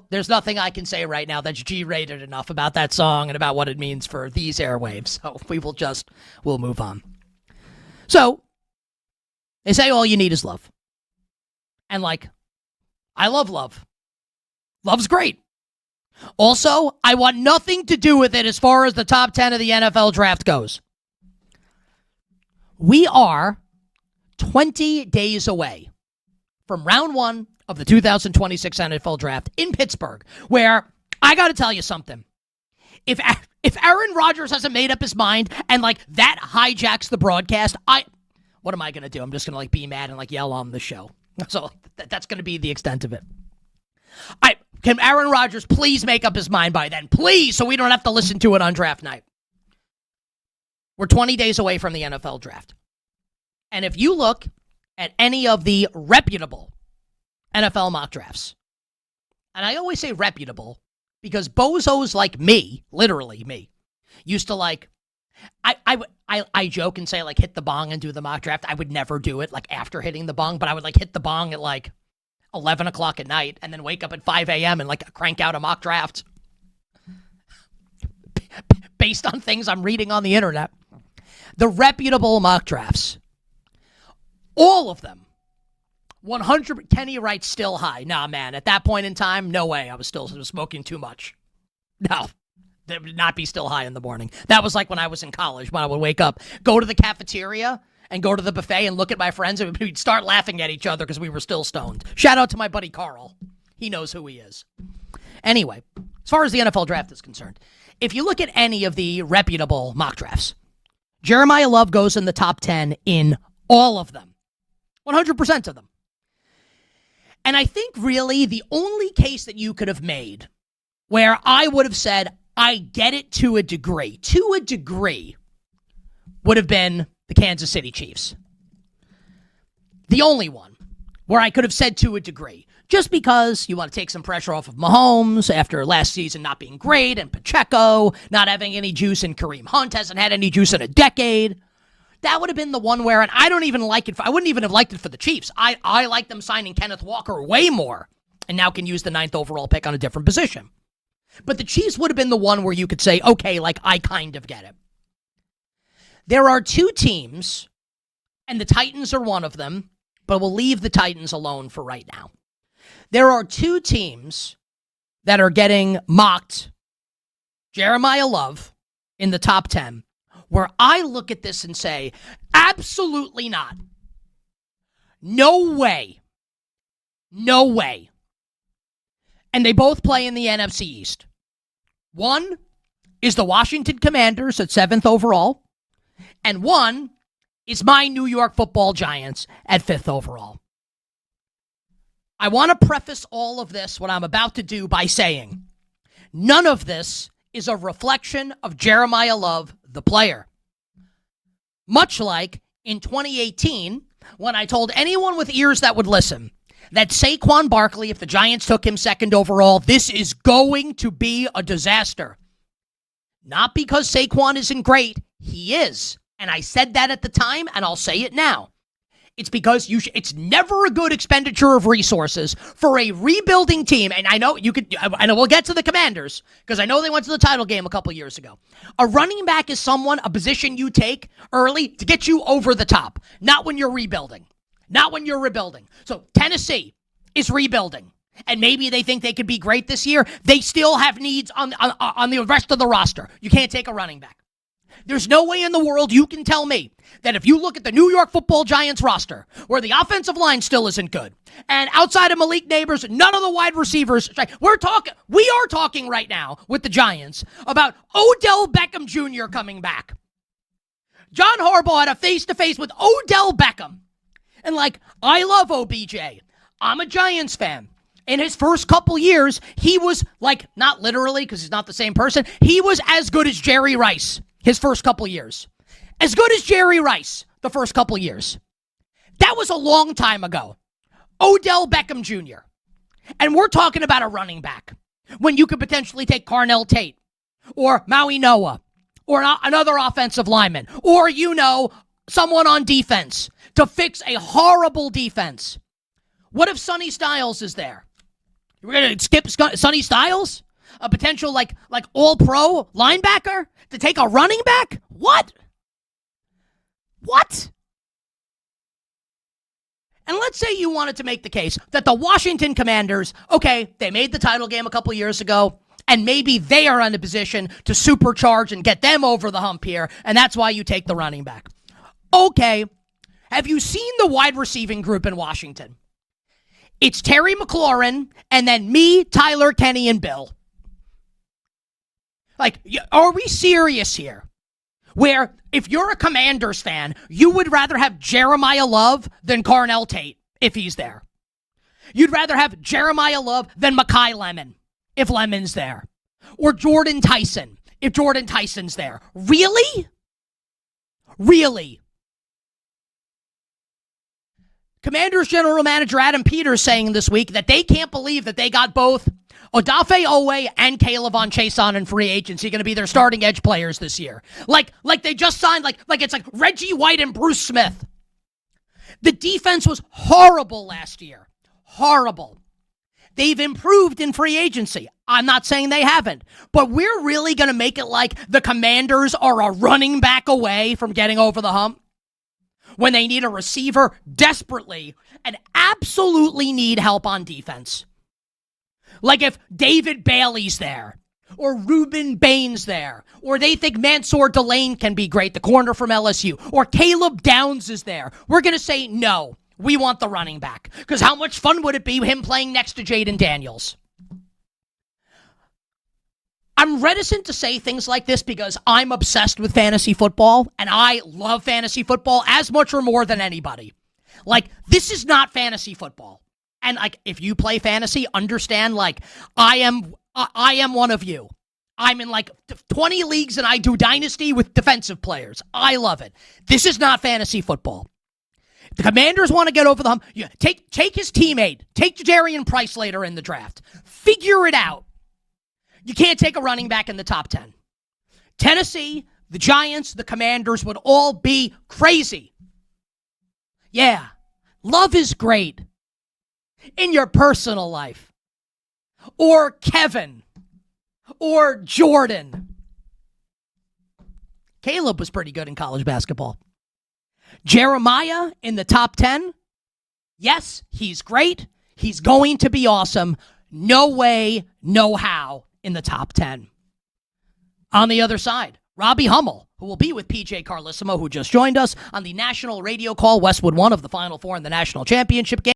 there's nothing I can say right now that's G-rated enough about that song and about what it means for these airwaves. So we'll move on. So, they say all you need is love. And I love love. Love's great. Also, I want nothing to do with it as far as the top 10 of the NFL draft goes. We are 20 days away from round one of the 2026 NFL draft in Pittsburgh, where I got to tell you something. If Aaron Rodgers hasn't made up his mind and that hijacks the broadcast, what am I going to do? I'm just going to be mad and yell on the show. So that's going to be the extent of it. Can Aaron Rodgers please make up his mind by then? Please, so we don't have to listen to it on draft night. We're 20 days away from the NFL draft. And if you look at any of the reputable NFL mock drafts, and I always say reputable because bozos like me, literally me, used to I joke and say hit the bong and do the mock draft. I would never do it after hitting the bong, but I would hit the bong at 11 o'clock at night and then wake up at 5 a.m. and crank out a mock draft based on things I'm reading on the internet. The reputable mock drafts, all of them, 100. Kenny Wright's still high. Nah, man, at that point in time, no way. I was smoking too much. No, they would not be still high in the morning. That was when I was in college, when I would wake up, go to the cafeteria and go to the buffet and look at my friends, and we'd start laughing at each other because we were still stoned. Shout out to my buddy Carl. He knows who he is. Anyway, as far as the NFL draft is concerned, if you look at any of the reputable mock drafts, Jeremiyah Love goes in the top 10 in all of them. 100% of them. And I think really the only case that you could have made where I would have said, I get it to a degree, would have been the Kansas City Chiefs. The only one where I could have said to a degree. Just because you want to take some pressure off of Mahomes after last season not being great and Pacheco not having any juice and Kareem Hunt hasn't had any juice in a decade. That would have been the one where, and I don't even like it. I wouldn't even have liked it for the Chiefs. I like them signing Kenneth Walker way more and now can use the 9th overall pick on a different position. But the Chiefs would have been the one where you could say, okay, I kind of get it. There are two teams, and the Titans are one of them, but we'll leave the Titans alone for right now. There are two teams that are getting mocked, Jeremiyah Love in the top 10, where I look at this and say, absolutely not. No way. No way. And they both play in the NFC East. One is the Washington Commanders at 7th overall, and one is my New York Football Giants at 5th overall. I want to preface all of this, what I'm about to do, by saying none of this is a reflection of Jeremiyah Love, the player. Much like in 2018, when I told anyone with ears that would listen that Saquon Barkley, if the Giants took him 2nd overall, this is going to be a disaster. Not because Saquon isn't great. He is. And I said that at the time, and I'll say it now. It's because it's never a good expenditure of resources for a rebuilding team. And I know you could, and we'll get to the Commanders, because I know they went to the title game a couple years ago. A running back is a position you take early to get you over the top, not when you're rebuilding. Not when you're rebuilding. So Tennessee is rebuilding. And maybe they think they could be great this year. They still have needs on the rest of the roster. You can't take a running back. There's no way in the world you can tell me that if you look at the New York Football Giants roster, where the offensive line still isn't good, and outside of Malik Neighbors, none of the wide receivers, we are talking right now with the Giants about Odell Beckham Jr. coming back. John Harbaugh had a face-to-face with Odell Beckham. And I love OBJ. I'm a Giants fan. In his first couple years, he was not literally, because he's not the same person, he was as good as Jerry Rice his first couple years. As good as Jerry Rice the first couple years. That was a long time ago. Odell Beckham Jr. And we're talking about a running back when you could potentially take Carnell Tate or Maui Noah or another offensive lineman or, someone on defense to fix a horrible defense. What if Sonny Styles is there? We're going to skip Sonny Styles? A potential, all-pro linebacker to take a running back? What? What? And let's say you wanted to make the case that the Washington Commanders, okay, they made the title game a couple years ago, and maybe they are in a position to supercharge and get them over the hump here, and that's why you take the running back. Okay, have you seen the wide receiving group in Washington? It's Terry McLaurin, and then me, Tyler, Kenny, and Bill. Are we serious here? Where, if you're a Commanders fan, you would rather have Jeremiyah Love than Carnell Tate, if he's there. You'd rather have Jeremiyah Love than Mekhi Lemon, if Lemon's there. Or Jordan Tyson, if Jordan Tyson's there. Really? Really? Commanders General Manager Adam Peters saying this week that they can't believe that they got both Odafe Oweh and Caleb Von Chason in free agency going to be their starting edge players this year. Like they just signed, like it's like Reggie White and Bruce Smith. The defense was horrible last year. Horrible. They've improved in free agency. I'm not saying they haven't, but we're really going to make it like the Commanders are a running back away from getting over the hump when they need a receiver desperately and absolutely need help on defense. Like if David Bailey's there, or Reuben Bain's there, or they think Mansour Delane can be great, the corner from LSU, or Caleb Downs is there, we're going to say, no, we want the running back. Because how much fun would it be him playing next to Jaden Daniels? I'm reticent to say things like this because I'm obsessed with fantasy football, and I love fantasy football as much or more than anybody. This is not fantasy football. And if you play fantasy, understand I am one of you. I'm in 20 leagues and I do dynasty with defensive players. I love it. This is not fantasy football. The Commanders want to get over the hump. Yeah, take his teammate. Take Jarian Price later in the draft. Figure it out. You can't take a running back in the top 10. Tennessee, the Giants, the Commanders would all be crazy. Yeah, Love is great. In your personal life, or Kevin, or Jordan. Caleb was pretty good in college basketball. Jeremiah in the top 10. Yes, he's great. He's going to be awesome. No way, no how in the top 10. On the other side, Robbie Hummel, who will be with PJ Carlissimo, who just joined us on the national radio call Westwood 1 of the Final Four in the national championship game.